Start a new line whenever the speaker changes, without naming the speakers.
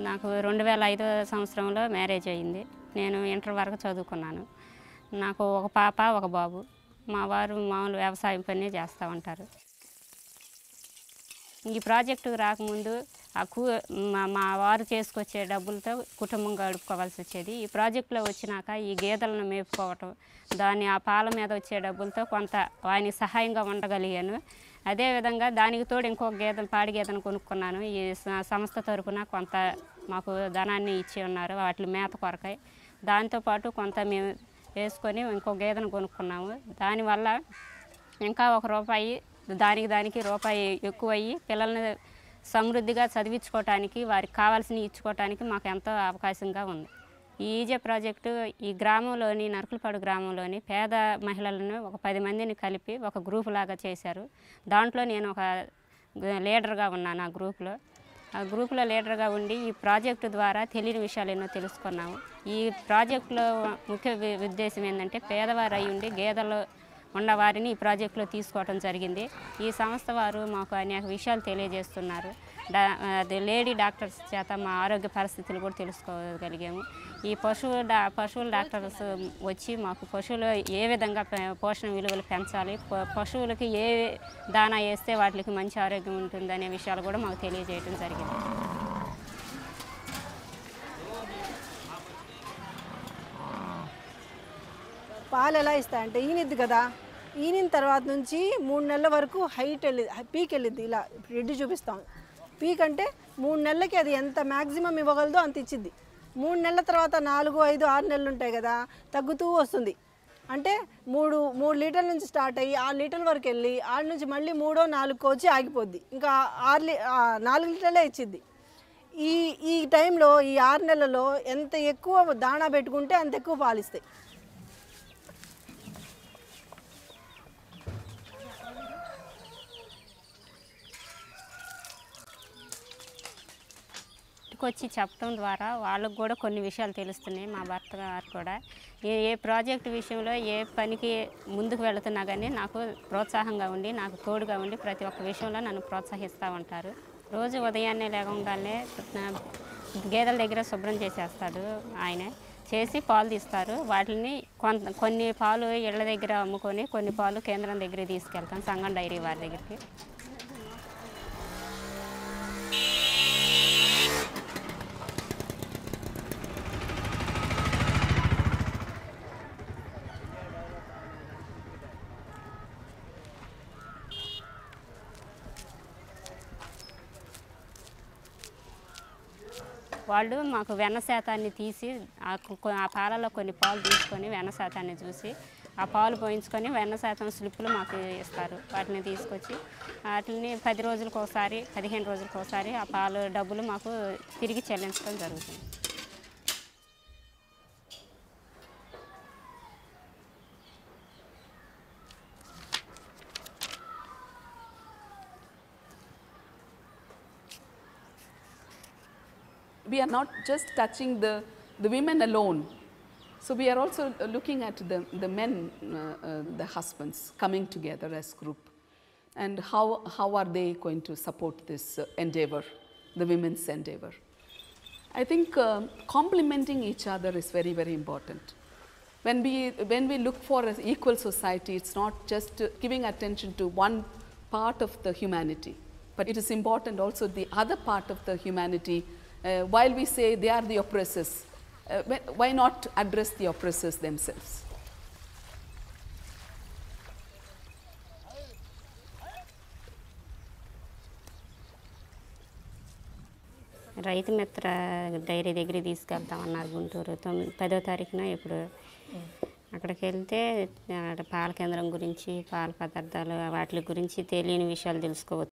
నాకు 2005 సంవత్సరంలో మ్యారేజ్ అయింది. నేను ఇంటర్ వరకు చదువుకున్నాను. నాకు ఒక పాప, ఒక బాబు. మా వారు మామూలు వ్యవసాయం పని చేస్తూ ఉంటారు. ఈ ప్రాజెక్టుకు రాకముందు మా వారు చేసుకొచ్చే డబ్బులతో కుటుంబం గడుపుకోవాల్సి వచ్చేది. ఈ ప్రాజెక్టులో వచ్చినాక ఈ గేదెలను మేపుకోవటం, ఆ పాల మీద వచ్చే డబ్బులతో కొంత ఆయనకి సహాయంగా ఉండగలిగాను. అదేవిధంగా దానికి తోడు ఇంకొక పాడి గేదెను కొనుక్కున్నాను. ఈ సంస్థ తరఫున కొంత మాకు ధనాన్ని ఇచ్చి ఉన్నారు వాటి మేత కొరకై. దాంతోపాటు కొంత మేము వేసుకొని ఇంకో గేదెను కొనుక్కున్నాము. దానివల్ల ఇంకా దానికి రూపాయి ఎక్కువయ్యి పిల్లల్ని సమృద్ధిగా చదివించుకోవటానికి, వారికి కావాల్సినవి ఇచ్చుకోవటానికి మాకు ఎంతో అవకాశంగా ఉంది. ఈ ఈజే ప్రాజెక్టు ఈ గ్రామంలోని నరుకులపాడు గ్రామంలోని పేద మహిళలను ఒక 10 మందిని కలిపి ఒక గ్రూపు లాగా చేశారు. దాంట్లో నేను ఒక లీడర్గా ఉన్నాను. ఆ గ్రూపులో లీడర్గా ఉండి ఈ ప్రాజెక్టు ద్వారా తెలియని విషయాలు ఎన్నో తెలుసుకున్నాము. ఈ ప్రాజెక్టులో ముఖ్య ఉద్దేశం ఏంటంటే పేదవారు అయి ఉండి గేదెలు ఉన్నవారిని ఈ ప్రాజెక్టులో తీసుకోవడం జరిగింది. ఈ సంస్థ వారు మాకు అనేక విషయాలు తెలియజేస్తున్నారు. లేడీ డాక్టర్స్ చేత మా ఆరోగ్య పరిస్థితులు కూడా తెలుసుకోగలిగాము. ఈ పశువుల డాక్టర్స్ వచ్చి మాకు పశువులు ఏ విధంగా పోషణ విలువలు పెంచాలి, పశువులకి ఏ దానా వేస్తే వాటికి మంచి ఆరోగ్యం ఉంటుందనే విషయాలు కూడా మాకు తెలియజేయడం జరిగింది.
పాలు ఎలా ఇస్తాయంటే ఈనిద్ది కదా, ఈనిన తర్వాత నుంచి 3 నెలల వరకు పీక్ వెళ్ళిద్ది. ఇలా రెడ్డి చూపిస్తాం. పీక్ అంటే 3 నెలలకి అది ఎంత మ్యాక్సిమం ఇవ్వగలదో అంత ఇచ్చిద్ది. 3 నెలల తర్వాత 4, 5, 6 నెలలు ఉంటాయి కదా, తగ్గుతూ వస్తుంది. అంటే 3 లీటర్ల నుంచి స్టార్ట్ అయ్యి 6 లీటర్ల వరకు వెళ్ళి ఆడ నుంచి మళ్ళీ 3, 4 వచ్చి ఆగిపోద్ది. ఇంకా 4 లీటర్లే ఇచ్చిద్ది. ఈ టైంలో ఈ 6 నెలల్లో ఎంత ఎక్కువ దాణా పెట్టుకుంటే అంత ఎక్కువ పాలిస్తాయి.
వచ్చి చెప్పడం ద్వారా వాళ్ళకు కూడా కొన్ని విషయాలు తెలుస్తున్నాయి. మా భర్త గారు కూడా ఏ ప్రాజెక్టు విషయంలో ఏ పనికి ముందుకు వెళుతున్నా కానీ నాకు ప్రోత్సాహంగా ఉండి, నాకు తోడుగా ఉండి ప్రతి ఒక్క విషయంలో నన్ను ప్రోత్సహిస్తూ ఉంటారు. రోజు ఉదయాన్నే లేవగానే గేదెల దగ్గర శుభ్రం చేసేస్తాడు ఆయన. చేసి పాలు తీస్తారు. వాటిని కొన్ని పాలు ఇళ్ళ దగ్గర అమ్ముకొని కొన్ని పాలు కేంద్రం దగ్గరికి తీసుకెళ్తాం, సంగం డైరీ వారి దగ్గరికి. వాళ్ళు మాకు వెన్న శాతాన్ని తీసి ఆ పాలలో కొన్ని పాలు తీసుకొని వెన్న శాతాన్ని చూసి ఆ పాలు పోయించుకొని వెన్న శాతం స్లిప్పులు మాకు ఇస్తారు. వాటిని తీసుకొచ్చి వాటిని 10 రోజులకు ఒకసారి, 15 రోజులకు ఒకసారి ఆ పాలు డబ్బులు మాకు తిరిగి చెల్లించడం జరుగుతుంది.
We are not just touching the women alone. So we are also looking at the men, the husbands coming together as group, and how are they going to support this endeavor, the women's endeavor. I think complementing each other is very, very important. When we look for an equal society, it's not just giving attention to one part of the humanity, but it is important also the other part of the humanity. While we say they are the oppressors, why not address the oppressors themselves?
Rythu Mitra dairy దగ్గరికి తీసుకెళ్తామన్నారు గుంటూరు 10వ తారీఖున. ఇప్పుడు అక్కడికి వెళ్తే పాల కేంద్రం గురించి, పాల పదార్థాలు వాటి గురించి తెలియని విషయాలు తెలుసుకోవచ్చు.